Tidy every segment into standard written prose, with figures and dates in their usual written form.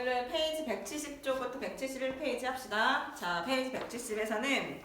오늘은 페이지 170쪽부터 171페이지 합시다. 자, 페이지 170에서는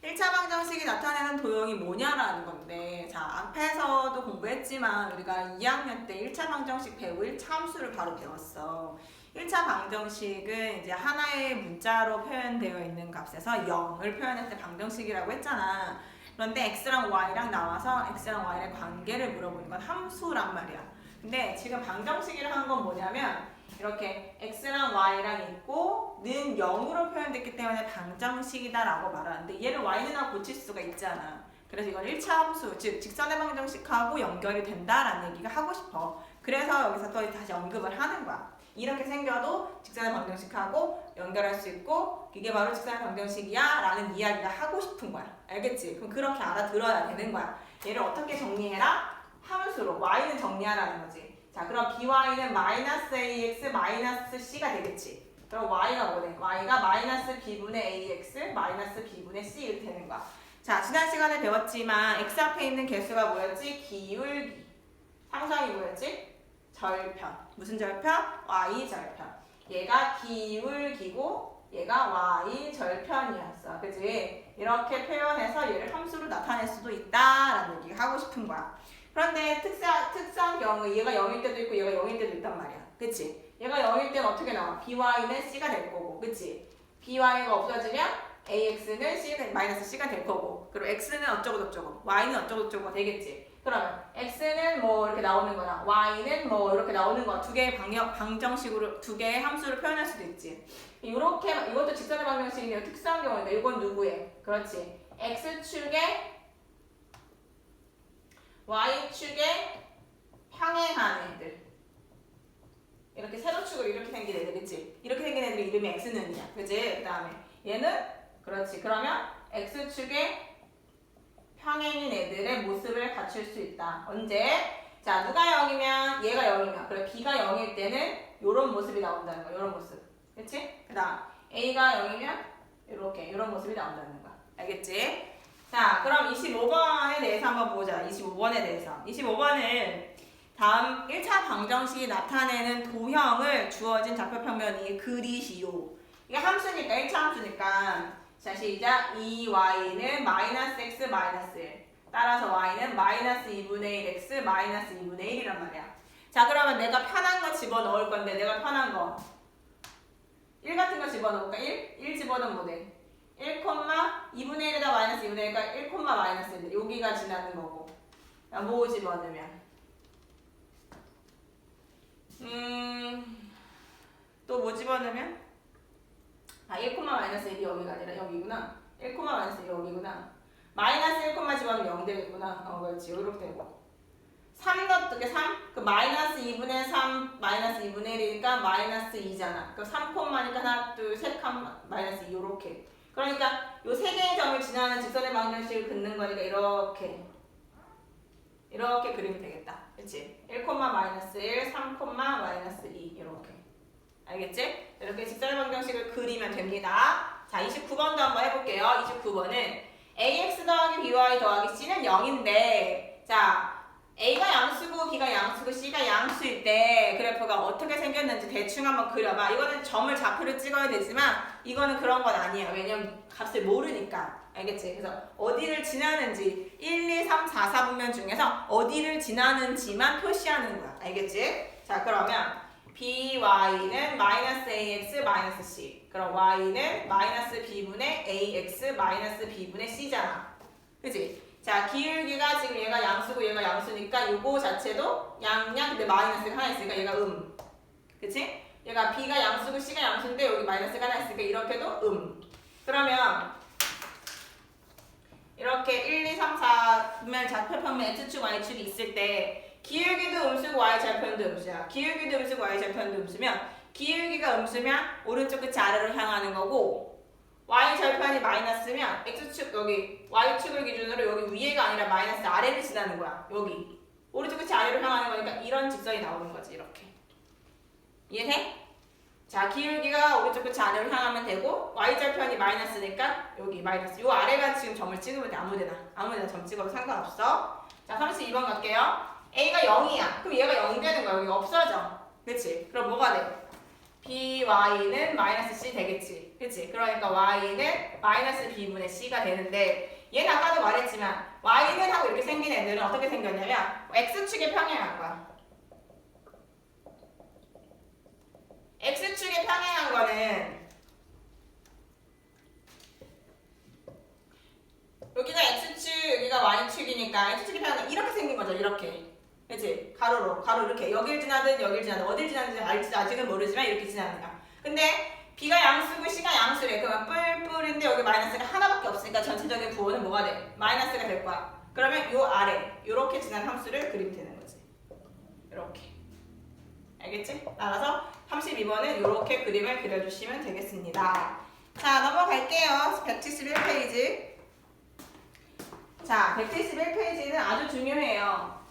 1차 방정식이 나타내는 도형이 뭐냐라는 건데, 자, 앞에서도 공부했지만 우리가 2학년 때 1차 방정식 배우고 1차 함수를 바로 배웠어. 1차 방정식은 이제 하나의 문자로 표현되어 있는 값에서 0을 표현할 때 방정식이라고 했잖아. 그런데 x랑 y랑 나와서 x랑 y의 관계를 물어보는 건 함수란 말이야. 근데 지금 방정식이라 한 건 뭐냐면 이렇게 x랑 y랑 있고 는 0으로 표현됐기 때문에 방정식이다라고 말하는데 얘를 y는하고 고칠 수가 있잖아. 그래서 이건 1차 함수, 즉 직선의 방정식하고 연결이 된다라는 얘기가 하고 싶어. 그래서 여기서 또 다시 언급을 하는 거야. 이렇게 생겨도 직선의 방정식하고 연결할 수 있고 이게 바로 직선의 방정식이야 라는 이야기가 하고 싶은 거야. 알겠지? 그럼 그렇게 알아들어야 되는 거야. 얘를 어떻게 정리해라? 함수로 y는 정리하라는 거지. 자, 그럼 by는 마이너스 ax 마이너스 c가 되겠지. 그럼 y가 뭐래? y가 마이너스 b분의 ax 마이너스 b분의 c 이렇게 되는 거야. 자, 지난 시간에 배웠지만 x 앞에 있는 개수가 뭐였지? 기울기. 상수항이 뭐였지? 절편. 무슨 절편? y 절편. 얘가 기울기고 얘가 y 절편이었어. 그치? 이렇게 표현해서 얘를 함수로 나타낼 수도 있다라는 얘기가 하고 싶은 거야. 그런데 특수한 경우 얘가 0일 때도 있고 얘가 0일 때도 있단 말이야. 그치? 얘가 0일 때는 어떻게 나와? by는 c가 될 거고. 그치? by가 없어지면 ax는 마이너스 c가 될 거고. 그리고 x는 어쩌고저쩌고 y는 어쩌고저쩌고 되겠지. 그러면 x는 뭐 이렇게 나오는 거나 y는 뭐 이렇게 나오는 거 두 개의 방정식으로 두 개의 함수를 표현할 수도 있지. 이렇게 이것도 직선의 방정식인데 특수한 경우인데 이건 누구의? 그렇지. x축에 y축에 평행한 애들. 이렇게 세로축으로 이렇게 생긴 애들, 그치? 이렇게 생긴 애들 이름이 x는이야. 그치? 그 다음에 얘는 그렇지. 그러면 x축에 평행인 애들의 모습을 갖출 수 있다. 언제? 자, 누가 0이면 얘가 0이면 그래 b가 0일 때는 요런 모습이 나온다는 거야. 요런 모습. 그치? 그 다음 a가 0이면 요런 모습이 나온다는 거야. 알겠지? 자, 그럼 25번에 대해서 한번 보자. 25번에 대해서. 25번은 다음 1차 방정식이 나타내는 도형을 주어진 좌표평면이 그리시오. 이게 함수니까 1차 함수니까 자, 시작. 2y는 마이너스 x 마이너스 1. 따라서 y는 마이너스 2분의 1 x 마이너스 2분의 1이란 말이야. 자, 그러면 내가 편한 거 집어넣을 건데 내가 편한 거 1 같은 거 집어넣을까? 1 집어넣으면 뭐 돼? 1, 2분의 1에다 마이너스 2분의 1이니까 1, 마이너스 1. 여기가 지나는 거고. 뭐 집어넣으면? 또 뭐 집어넣으면? 1, 마이너스 1이 여기가 아니라 여기구나. 1, 마이너스 1이 여기구나. 마이너스 1, 집어넣으면 0 되겠구나. 그렇지. 이렇게 되고. 3 넣을게 3? 그 마이너스 2분의 3 마이너스 2분의 1이니까 마이너스 2잖아. 그 3, 니까 하나, 둘, 셋, 마이너스 2 요렇게. 그러니까 요 세 개의 점을 지나는 직선의 방정식을 긋는 거니까 이렇게 그리면 되겠다. 그치? 1, 마이너스 1, 3, 마이너스 2 이렇게. 알겠지? 이렇게 직선의 방정식을 그리면 됩니다. 자, 29번도 한번 해볼게요. 29번은 ax 더하기 by 더하기 c는 0인데 자, a가 양수고 b가 양수고 c가 양수일 때 그래프가 어떻게 생겼는지 대충 한번 그려봐. 이거는 점을 좌표를 찍어야 되지만 이거는 그런 건 아니야. 왜냐면 값을 모르니까. 알겠지? 그래서 어디를 지나는지 1, 2, 3, 4, 4분면 중에서 어디를 지나는지만 표시하는 거야. 알겠지? 자, 그러면 by는 마이너스 ax 마이너스 c. 그럼 y는 마이너스 b분의 ax 마이너스 b분의 c잖아. 그치? 자, 기울기가 지금 얘가 양수고 얘가 양수니까 요거 자체도 양양 근데 마이너스가 하나 있으니까 얘가 그치? 얘가 b가 양수고 c가 양수인데 여기 마이너스가 하나 있으니까 이렇게도 그러면 이렇게 1, 2, 3, 4면 좌표평면 x축 y축이 있을 때 기울기도 음수고 y 절편도 음수야. 기울기도 음수고 y 절편도 음수면 기울기가 음수면 오른쪽 끝이 아래로 향하는 거고 y 절편이 마이너스면 x축 여기 y축을 기준으로 여기 위에가 아니라 마이너스 아래를 지나는 거야. 여기 오른쪽 끝이 아래로 향하는 거니까 이런 직선이 나오는 거지. 이렇게 이해해? 자, 기울기가 오른쪽 끝이 아래로 향하면 되고 y 절편이 마이너스니까 여기 마이너스 요 아래가 지금 점을 찍으면 돼. 아무데나 점 찍어도 상관없어. 자, 32번 갈게요. a가 0이야. 그럼 얘가 0 되는 거야. 여기 없어져. 그치? 그럼 뭐가 돼? by는 마이너스 c 되겠지. 그치? 그러니까 y는 마이너스 b분의 c가 되는데 얘는 아까도 말했지만 y는 하고 이렇게 생긴 애들은 어떻게 생겼냐면 x축에 평행한 거야. x축에 평행한 거는 여기가 x축, 여기가 y축이니까 x축에 평행한 이렇게 생긴 거죠. 이렇게. 그치? 가로로 이렇게 여길 지나든 여길 지나든 어딜 지나든지 알지 아직은 모르지만 이렇게 지나는 거야. 근데 b가 양수고 c가 양수래. 그러면 뿔뿔인데 여기 마이너스가 하나밖에 없으니까 전체적인 부호는 뭐가 돼? 마이너스가 될 거야. 그러면 요 아래 요렇게 지난 함수를 그리면 되는 거지. 이렇게. 알겠지? 따라서 32번은 이렇게 그림을 그려주시면 되겠습니다. 자, 넘어갈게요. 171페이지. 자, 171페이지는 아주 중요해요.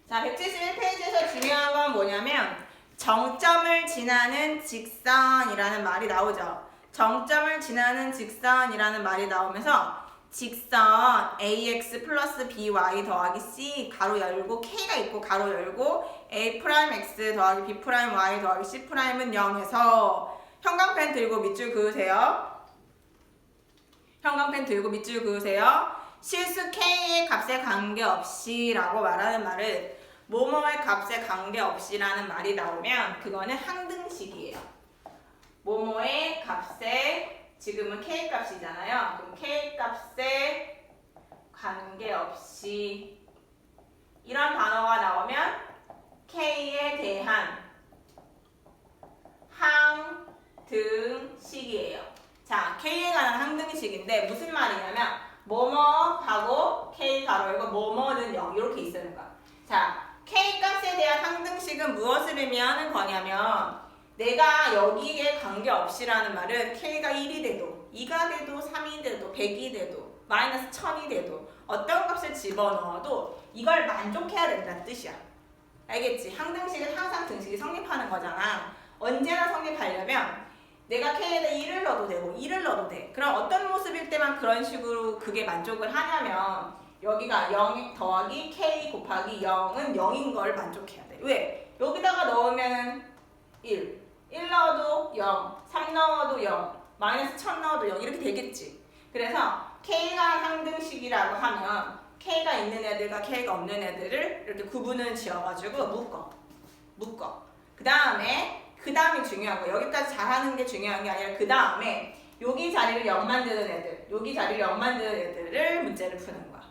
자, 171페이지에서 중요한 건 뭐냐면 정점을 지나는 직선이라는 말이 나오죠. 정점을 지나는 직선이라는 말이 나오면서 직선 ax 플러스 by 더하기 c 가로 열고 k가 있고 가로 열고 a 프라임 x 더하기 b 프라임 y 더하기 c 프라임은 0에서 형광펜 들고 밑줄 그으세요. 형광펜 들고 밑줄 그으세요. 실수 k의 값에 관계없이 라고 말하는 말은 뭐뭐의 값에 관계없이라는 말이 나오면 그거는 항등식이에요. 뭐뭐의 값에 지금은 k 값이잖아요. 그럼 k 값에 관계없이 이런 단어가 나오면 k에 대한 항등식이에요. 자, k에 관한 항등식인데 무슨 말이냐면 뭐뭐하고 k 가로 열고 뭐뭐는 0 이렇게 있는 거야. 자, k 값에 대한 항등식은 무엇을 의미하는 거냐면 내가 여기에 관계없이라는 말은 k가 1이 돼도 2가 돼도 3이 돼도 100이 돼도 마이너스 1000이 돼도 어떤 값을 집어넣어도 이걸 만족해야 된다는 뜻이야. 알겠지? 항등식은 항상 등식이 성립하는 거잖아. 언제나 성립하려면 내가 k에다 1을 넣어도 되고 2를 넣어도 돼. 그럼 어떤 모습일 때만 그런 식으로 그게 만족을 하냐면 여기가 0 더하기 k 곱하기 0은 0인 걸 만족해야 돼. 왜? 여기다가 넣으면 1 넣어도 0, 3 넣어도 0, 마이너스 1000 넣어도 0 이렇게 되겠지. 그래서 k가 항등식이라고 하면 k가 있는 애들과 k가 없는 애들을 이렇게 구분을 지어가지고 묶어. 그 다음이 중요한 거야. 여기까지 잘하는 게 중요한 게 아니라 그 다음에 여기 자리를 0 만드는 애들, 여기 자리를 0 만드는 애들을 문제를 푸는 거야.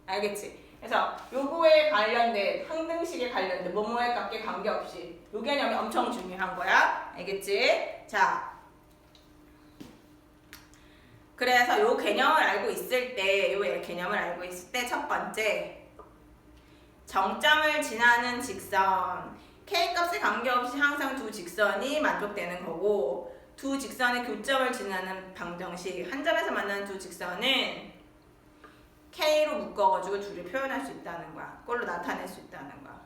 알겠지? 그래서 요거에 관련된 항등식에 관련된 뭐뭐의 값에 관계없이 요 개념이 엄청 중요한 거야. 알겠지? 자, 그래서 요 개념을 알고 있을 때, 요 개념을 알고 있을 때 첫 번째 정점을 지나는 직선 k 값에 관계없이 항상 두 직선이 만족되는 거고 두 직선의 교점을 지나는 방정식 한 점에서 만나는 두 직선은 k로 묶어가지고 둘이 표현할 수 있다는 거야. 그걸로 나타낼 수 있다는 거야.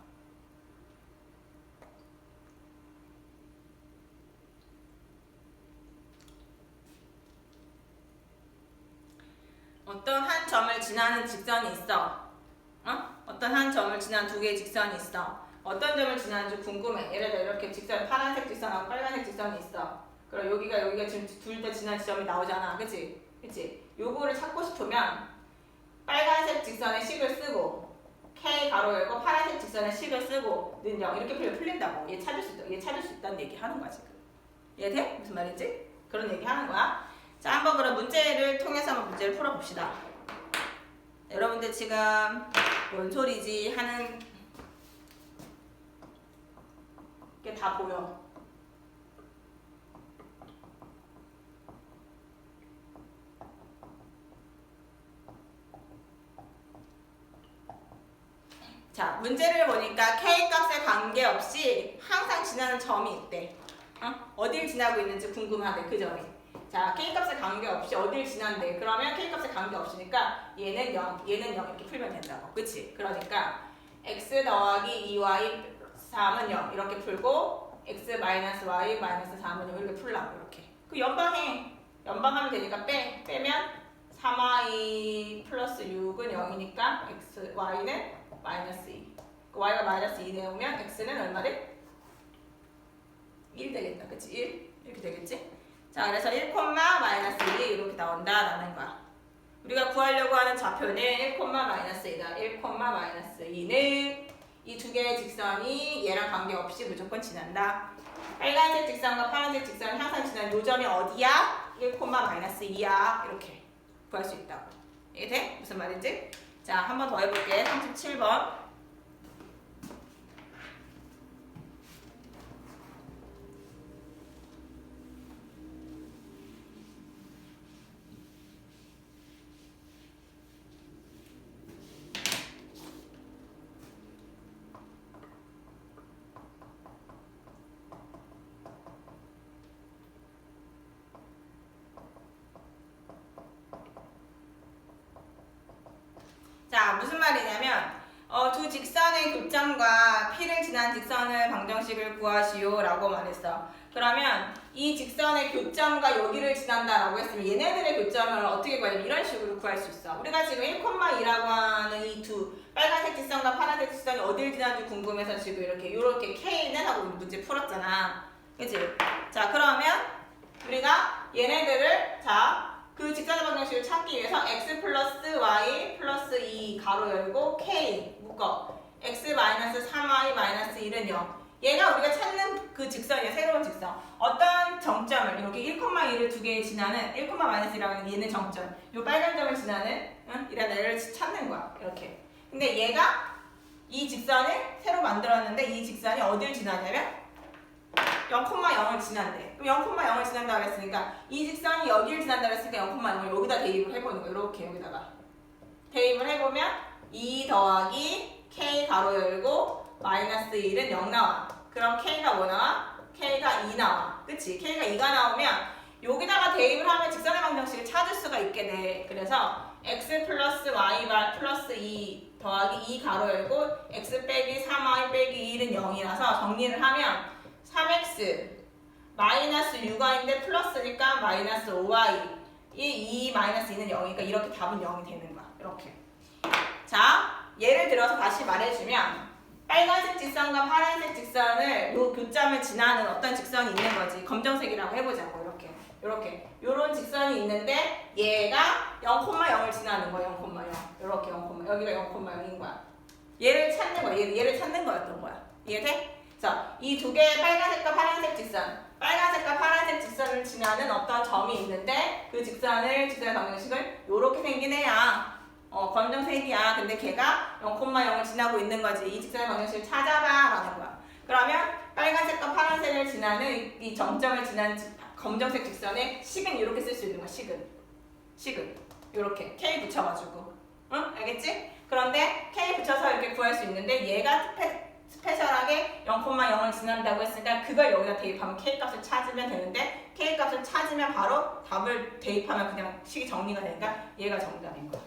어떤 한 점을 지나는 직선이 있어. 어떤 한 점을 지나는 두 개의 직선이 있어. 어떤 점을 지나는지 궁금해. 예를 들어 이렇게 직선, 파란색 직선하고 빨간색 직선이 있어. 그럼 여기가 지금 둘 다 지난 지점이 나오잖아. 그치? 요거를 찾고 싶으면 빨간색 직선의 식을 쓰고 K 가로 열고 파란색 직선의 식을 쓰고 는 0 이렇게 풀린다고. 얘 찾을 수 있다는 얘기 하는 거야 지금. 이해돼? 무슨 말인지? 그런 얘기 하는 거야. 자, 한번 그럼 문제를 통해서 한번 문제를 풀어봅시다. 여러분들 지금 뭔 소리지 하는 게 다 보여. 자, 문제를 보니까 k 값에 관계없이 항상 지나는 점이 있대. 어딜 지나고 있는지 궁금하대, 그 점이. 자, k 값에 관계없이 어딜 지난대. 그러면 k 값에 관계없으니까 얘는 0, 얘는 0 이렇게 풀면 된다고. 그치? 그러니까 x 더하기 2y 3은 0 이렇게 풀고 x 마이너스 y 마이너스 4는 0 이렇게 풀라고 이렇게. 그 연방해. 연방하면 되니까 빼면 3y 플러스 6은 0이니까 x, y는 마이너스 2. y가 마이너스 2 내오면 x는 얼마래? 1 되겠다. 그치? 1. 이렇게 되겠지? 자, 그래서 1, 마이너스 1이 이렇게 나온다라는 거야. 우리가 구하려고 하는 좌표는 1, 마이너스 2다. 1, 마이너스 2는 이 두 개의 직선이 얘랑 관계없이 무조건 지난다. 빨간색 직선과 파란색 직선은 항상 지나는 요점이 어디야? 1, 마이너스 2야. 이렇게 구할 수 있다고. 이게 돼? 무슨 말인지? 자, 한 번 더 해볼게. 37번. 자, 무슨 말이냐면 두 직선의 교점과 P를 지난 직선을 방정식을 구하시오 라고 말했어. 그러면 이 직선의 교점과 여기를 지난다라고 했으면 얘네들의 교점을 어떻게 구하냐면 이런 식으로 구할 수 있어. 우리가 지금 1,2라고 하는 이 두 빨간색 직선과 파란색 직선이 어딜 지난지 궁금해서 지금 이렇게 K는 하고 문제 풀었잖아. 그치? 자, 그러면 우리가 얘네들을 그 직선의 방정식을 찾기 위해서 x 플러스 y 플러스 2 가로 열고 k 묶어. x 마이너스 3y 마이너스 1은 0. 얘가 우리가 찾는 그 직선이야. 새로운 직선. 어떤 정점을 여기 1,1을 두 개 지나는 1, 마이너스 1이라는 얘는 정점. 요 빨간 점을 지나는 이라는 애를 찾는 거야. 이렇게. 근데 얘가 이 직선을 새로 만들었는데 이 직선이 어딜 지나냐면 0,0을 지난대. 그럼 0,0을 지난다고 했으니까 이 직선이 여기를 지난다고 했으니까 0,0을 여기다 대입을 해보는 거야. 이렇게 여기다가 대입을 해보면 2 더하기 k 가로 열고 마이너스 1은 0 나와. 그럼 k가 뭐 나와? k가 2 나와. 그치? k가 2가 나오면 여기다가 대입을 하면 직선의 방정식을 찾을 수가 있게 돼. 그래서 x 플러스 y 플러스 2 더하기 2 가로 열고 x 빼기 3y 빼기 1은 0이라서 정리를 하면 3x 마이너스 6y인데 플러스니까 마이너스 5y 이 마이너스 2는 0이니까 이렇게 답은 0이 되는 거야. 이렇게. 자, 예를 들어서 다시 말해주면 빨간색 직선과 파란색 직선을 요 교점을 지나는 어떤 직선이 있는 거지. 검정색이라고 해보자고. 이렇게 요런 직선이 있는데 얘가 0,0을 지나는 거야. 0,0 이렇게 0, 여기가 0,0인 거야. 얘를 찾는 거야. 얘를 찾는 거였던 거야. 이해돼? 자, 이 두 개의 빨간색과 파란색 직선, 빨간색과 파란색 직선을 지나는 어떤 점이 있는데 그 직선의 방정식을 요렇게 생긴 애야. 검정색이야. 근데 걔가 0,0을 지나고 있는 거지. 이 직선의 방정식을 찾아봐 라는 거야. 그러면 빨간색과 파란색을 지나는 이 정점을 지나는 검정색 직선의 식은 이렇게 쓸 수 있는 거야. 식은 요렇게 K 붙여가지고. 응? 알겠지? 그런데 K 붙여서 이렇게 구할 수 있는데 얘가 스페셜하게 0,0을 지난다고 했으니까 그걸 여기다 대입하면 K값을 찾으면 되는데 K값을 찾으면 바로 답을 대입하면 그냥 식이 정리가 되니까 얘가 정답인 거야.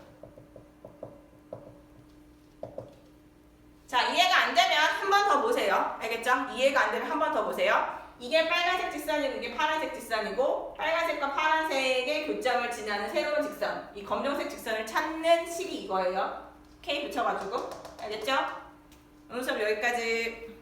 자, 이해가 안 되면 한 번 더 보세요. 알겠죠? 이해가 안 되면 한 번 더 보세요. 이게 빨간색 직선이고 이게 파란색 직선이고 빨간색과 파란색의 교점을 지나는 새로운 직선 이 검정색 직선을 찾는 식이 이거예요. K 붙여가지고 알겠죠? 오늘 수업 여기까지.